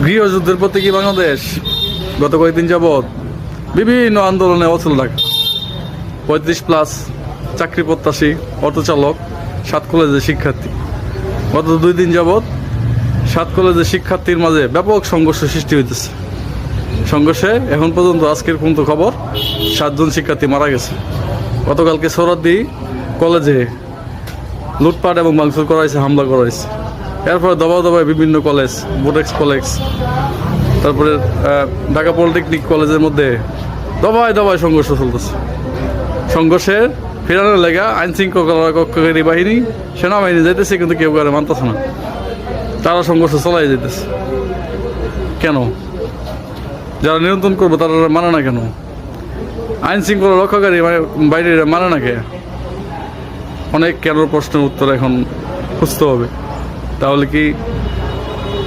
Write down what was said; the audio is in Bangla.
গৃহযুদ্ধের প্রতীকী বাংলাদেশ গত কয়েকদিন যাবৎ বিভিন্ন আন্দোলনে অচল ঢাকা। 35+ চাকরি প্রত্যাশী অটোচালক 7 কলেজের শিক্ষার্থী গত 2 দিন যাবৎ 7 কলেজের শিক্ষার্থীর মাঝে ব্যাপক সংঘর্ষ সৃষ্টি হইতেছে। সংঘর্ষে এখন পর্যন্ত আজকের পর্যন্ত খবর 7 জন শিক্ষার্থী মারা গেছে। গতকালকে সৌরাদ্দি কলেজে লুটপাট এবং ভাঙচুর করা হয়েছে, হামলা করা হয়েছে। এরপরে দবায় দবায় বিভিন্ন কলেজ, বোটেক্স কলেজ, তারপরে ঢাকা পলিটেকনিক কলেজের মধ্যে দবায় দবায় সংঘর্ষ চলতেছে। সংঘর্ষের ফেরানোর লেগা আইন শৃঙ্খলা রক্ষাকারী বাহিনী, সেনাবাহিনী যাইতেছে, কিন্তু কেউ কারে মানতেছে না। তারা সংঘর্ষ চলাই যেতেছে। কেন? যারা নিয়ন্ত্রণ করবে তারা মানে না কেন? আইন শৃঙ্খলা রক্ষাকারী বাইরেরা মানে না কে? অনেক কেন প্রশ্নের উত্তর এখন খুঁজতে হবে। তাহলে কি